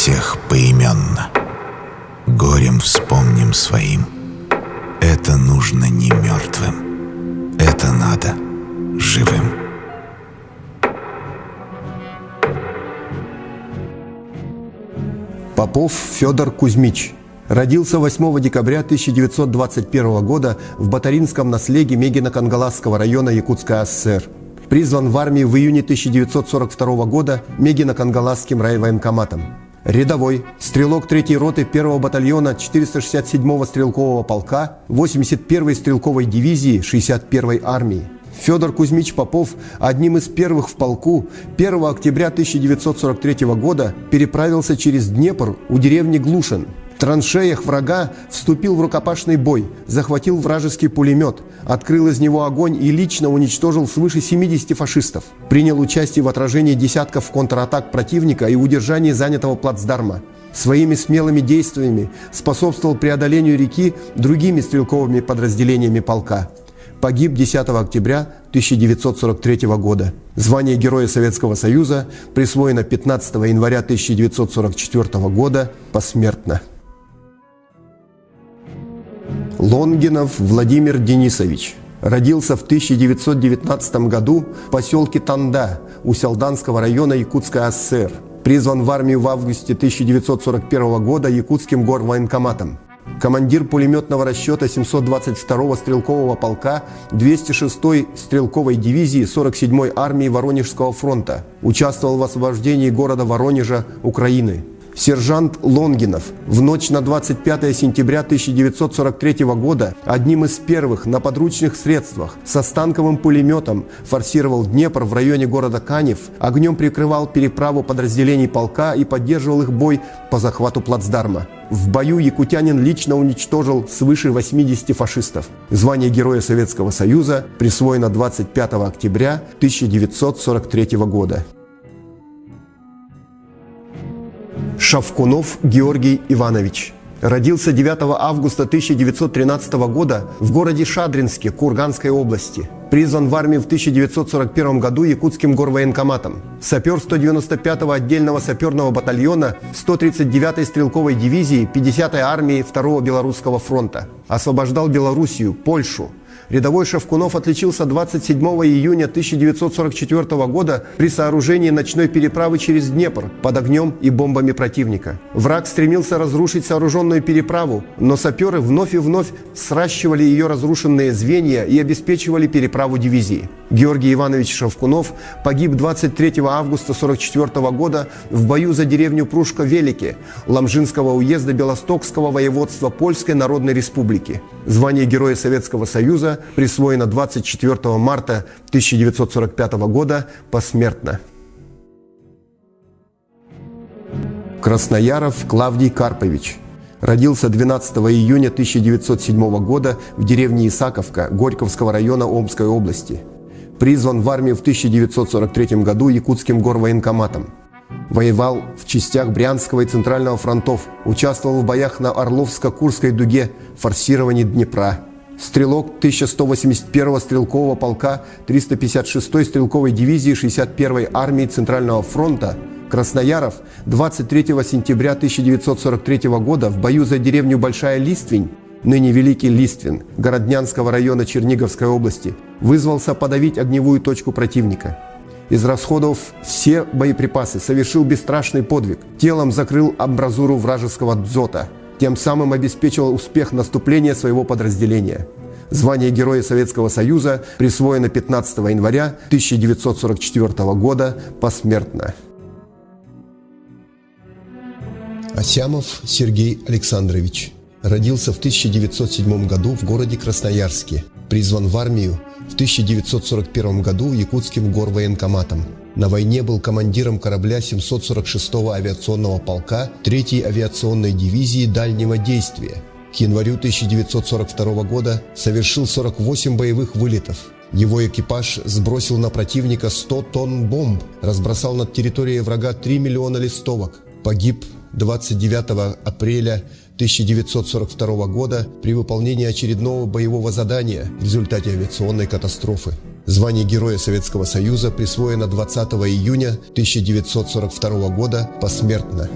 всех поименно. Горем вспомним своим. Это нужно не мертвым, это надо живым. Попов Федор Кузьмич. Родился 8 декабря 1921 года в Батаринском наслеге Мегино-Кангаласского района Якутской АССР. Призван в армию в июне 1942 года Мегино-Кангаласским райвоенкоматом. Рядовой, стрелок 3-й роты 1-го батальона 467-го стрелкового полка 81-й стрелковой дивизии 61-й армии. Федор Кузьмич Попов одним из первых в полку 1 октября 1943 года переправился через Днепр у деревни Глушин. В траншеях врага вступил в рукопашный бой, захватил вражеский пулемет, открыл из него огонь и лично уничтожил свыше 70 фашистов. Принял участие в отражении десятков контратак противника и удержании занятого плацдарма. Своими смелыми действиями способствовал преодолению реки другими стрелковыми подразделениями полка. Погиб 10 октября 1943 года. Звание Героя Советского Союза присвоено 15 января 1944 года посмертно. Лонгинов Владимир Денисович. Родился в 1919 году в поселке Танда Усть-Алданского района Якутской АССР. Призван в армию в августе 1941 года Якутским горвоенкоматом. Командир пулеметного расчета 722-го стрелкового полка 206-й стрелковой дивизии 47-й армии Воронежского фронта. Участвовал в освобождении города Воронежа, Украины. Сержант Лонгинов в ночь на 25 сентября 1943 года одним из первых на подручных средствах со станковым пулеметом форсировал Днепр в районе города Канев, огнем прикрывал переправу подразделений полка и поддерживал их бой по захвату плацдарма. В бою якутянин лично уничтожил свыше 80 фашистов. Звание Героя Советского Союза присвоено 25 октября 1943 года. Шавкунов Георгий Иванович. Родился 9 августа 1913 года в городе Шадринске Курганской области. Призван в армию в 1941 году Якутским горвоенкоматом. Сапер 195-го отдельного саперного батальона 139-й стрелковой дивизии 50-й армии 2-го Белорусского фронта. Освобождал Белоруссию, Польшу. Рядовой Шавкунов отличился 27 июня 1944 года при сооружении ночной переправы через Днепр под огнем и бомбами противника. Враг стремился разрушить сооруженную переправу, но саперы вновь и вновь сращивали ее разрушенные звенья и обеспечивали переправу дивизии. Георгий Иванович Шавкунов погиб 23 августа 1944 года в бою за деревню Прушко-Велике Ламжинского уезда Белостокского воеводства Польской Народной Республики. Звание Героя Советского Союза присвоено 24 марта 1945 года посмертно. Краснояров Клавдий Карпович. Родился 12 июня 1907 года в деревне Исаковка Горьковского района Омской области. Призван в армию в 1943 году Якутским горвоенкоматом. Воевал в частях Брянского и Центрального фронтов, участвовал в боях на Орловско-Курской дуге, форсировании Днепра. Стрелок 1181-го стрелкового полка 356-й стрелковой дивизии 61-й армии Центрального фронта Краснояров 23 сентября 1943 года в бою за деревню Большая Листвень, ныне Великий Листвин, Городнянского района Черниговской области, вызвался подавить огневую точку противника. Израсходовав все боеприпасы, совершил бесстрашный подвиг. Телом закрыл амбразуру вражеского дзота. Тем самым обеспечивал успех наступления своего подразделения. Звание Героя Советского Союза присвоено 15 января 1944 года посмертно. Асямов Сергей Александрович. Родился в 1907 году в городе Красноярске. Призван в армию в 1941 году Якутским горвоенкоматом. На войне был командиром корабля 746-го авиационного полка 3-й авиационной дивизии дальнего действия. К январю 1942 года совершил 48 боевых вылетов. Его экипаж сбросил на противника 100 тонн бомб, разбросал над территорией врага 3 миллиона листовок. Погиб 29 апреля 1942 года при выполнении очередного боевого задания в результате авиационной катастрофы. Звание Героя Советского Союза присвоено 20 июня 1942 года посмертно.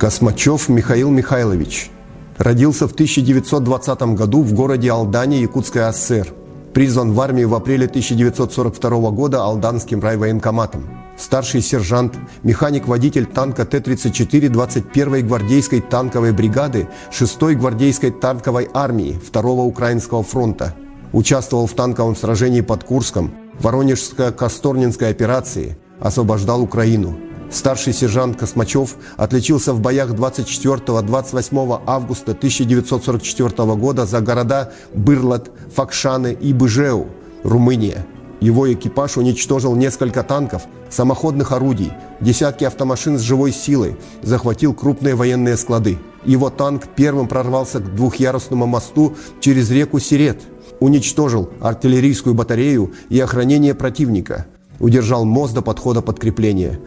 Космачев Михаил Михайлович. Родился в 1920 году в городе Алдане, Якутская АССР. Призван в армию в апреле 1942 года Алданским райвоенкоматом. Старший сержант, механик-водитель танка Т-34 21-й гвардейской танковой бригады 6-й гвардейской танковой армии 2-го Украинского фронта. Участвовал в танковом сражении под Курском, Воронежско-Косторнинской операции, освобождал Украину. Старший сержант Космачев отличился в боях 24-28 августа 1944 года за города Бырлат, Факшаны и Быжеу, Румыния. Его экипаж уничтожил несколько танков, самоходных орудий, десятки автомашин с живой силой, захватил крупные военные склады. Его танк первым прорвался к двухъярусному мосту через реку Сирет, уничтожил артиллерийскую батарею и охранение противника, удержал мост до подхода подкрепления.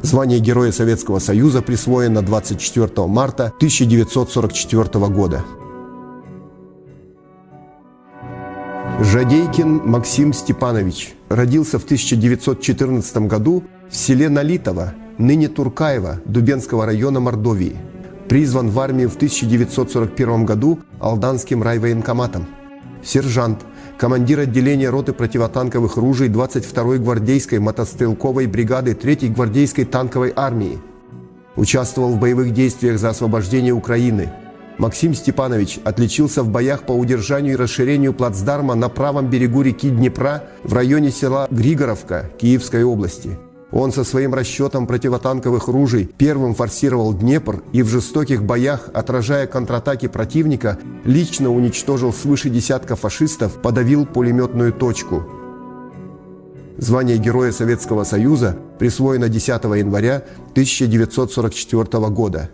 Звание Героя Советского Союза присвоено 24 марта 1944 года. Жадейкин Максим Степанович. Родился в 1914 году в селе Налитово, ныне Туркаево, Дубенского района Мордовии. Призван в армию в 1941 году Алданским райвоенкоматом. Сержант, командир отделения роты противотанковых ружей 22-й гвардейской мотострелковой бригады 3-й гвардейской танковой армии. Участвовал в боевых действиях за освобождение Украины. Максим Степанович отличился в боях по удержанию и расширению плацдарма на правом берегу реки Днепра в районе села Григоровка Киевской области. Он со своим расчетом противотанковых ружей первым форсировал Днепр и в жестоких боях, отражая контратаки противника, лично уничтожил свыше десятка фашистов, подавил пулеметную точку. Звание Героя Советского Союза присвоено 10 января 1944 года.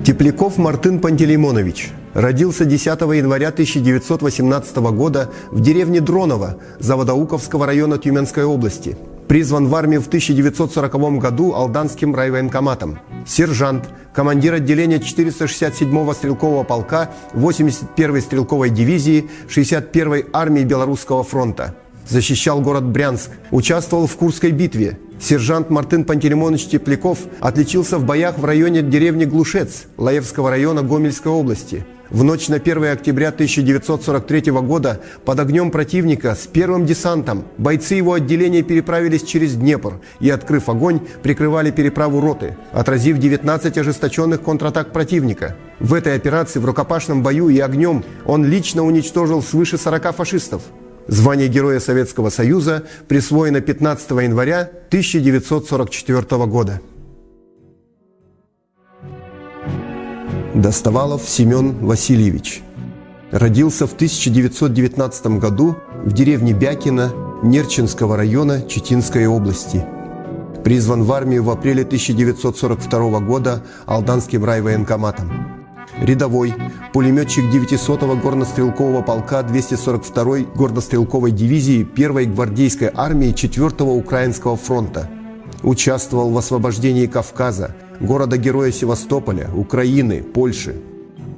Тепляков Мартын Пантелеймонович. Родился 10 января 1918 года в деревне Дроново Заводоуковского района Тюменской области. Призван в армию в 1940 году Алданским райвоенкоматом. Сержант, командир отделения 467-го стрелкового полка 81-й стрелковой дивизии 61-й армии Белорусского фронта. Защищал город Брянск, участвовал в Курской битве. Сержант Мартын Пантелеймонович Тепляков отличился в боях в районе деревни Глушец Лаевского района Гомельской области. В ночь на 1 октября 1943 года под огнем противника с первым десантом бойцы его отделения переправились через Днепр и, открыв огонь, прикрывали переправу роты, отразив 19 ожесточенных контратак противника. В этой операции в рукопашном бою и огнем он лично уничтожил свыше 40 фашистов. Звание Героя Советского Союза присвоено 15 января 1944 года. Достовалов Семен Васильевич. Родился в 1919 году в деревне Бякино Нерчинского района Читинской области. Призван в армию в апреле 1942 года Алданским райвоенкоматом. Рядовой, пулеметчик 900-го горнострелкового полка 242-й горнострелковой дивизии 1-й гвардейской армии 4-го Украинского фронта. Участвовал в освобождении Кавказа, города-героя Севастополя, Украины, Польши.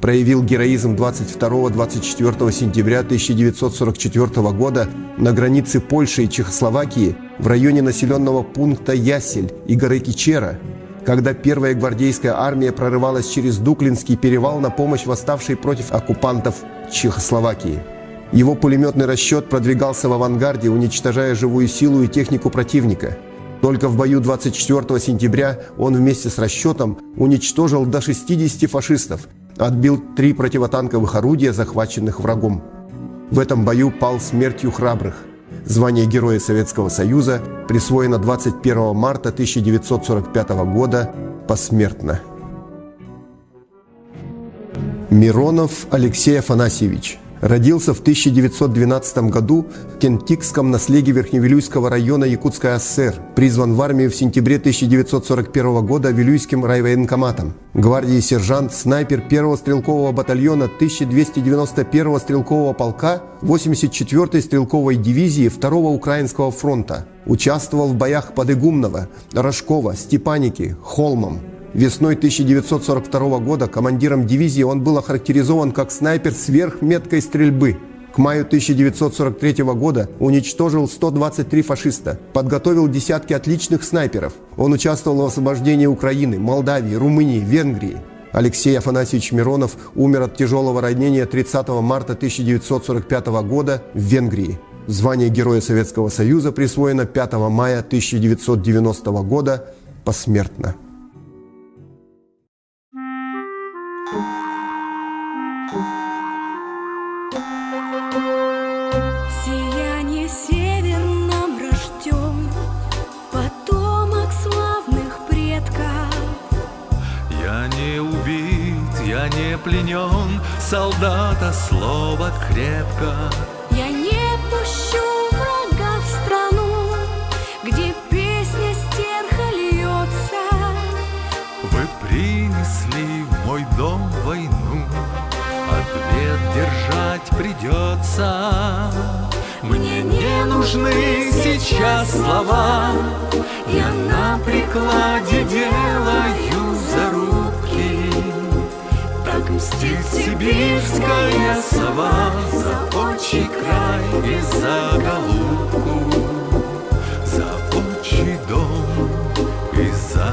Проявил героизм 22-24 сентября 1944 года на границе Польши и Чехословакии в районе населенного пункта Ясель и горы Кичера, когда 1-я гвардейская армия прорывалась через Дуклинский перевал на помощь восставшей против оккупантов Чехословакии. Его пулеметный расчет продвигался в авангарде, уничтожая живую силу и технику противника. Только в бою 24 сентября он вместе с расчетом уничтожил до 60 фашистов, отбил 3 противотанковых орудия, захваченных врагом. В этом бою пал смертью храбрых. Звание Героя Советского Союза присвоено 21 марта 1945 года посмертно. Миронов Алексей Афанасьевич. Родился в 1912 году в Кентикском наслеге Верхневилюйского района Якутской АССР. Призван в армию в сентябре 1941 года Вилюйским райвоенкоматом. Гвардии сержант, снайпер 1-го стрелкового батальона 1291-го стрелкового полка 84-й стрелковой дивизии 2-го Украинского фронта. Участвовал в боях под Игумново, Рожково, Степаники, Холмом. Весной 1942 года командиром дивизии он был охарактеризован как снайпер сверхметкой стрельбы. К маю 1943 года уничтожил 123 фашиста, подготовил десятки отличных снайперов. Он участвовал в освобождении Украины, Молдавии, Румынии, Венгрии. Алексей Афанасьевич Миронов умер от тяжелого ранения 30 марта 1945 года в Венгрии. Звание Героя Советского Союза присвоено 5 мая 1990 года посмертно. В сиянии северном рожден потомок славных предков. Я не убит, я не пленен, солдата слово крепко. Я не пущу врага в страну, где песня стерха льется. Вы принесли в мой дом войну, ответ держать придется. Мне не нужны сейчас слова, я на прикладе делаю зарубки. Так мстит сибирская сова за отчий край и за голубку, за отчий дом и за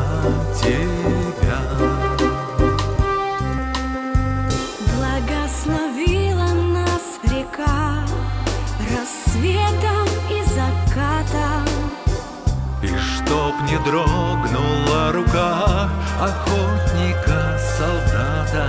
тебя. Благословила нас река рассветом и закатом. И чтоб не дрогнула рука охотника-солдата,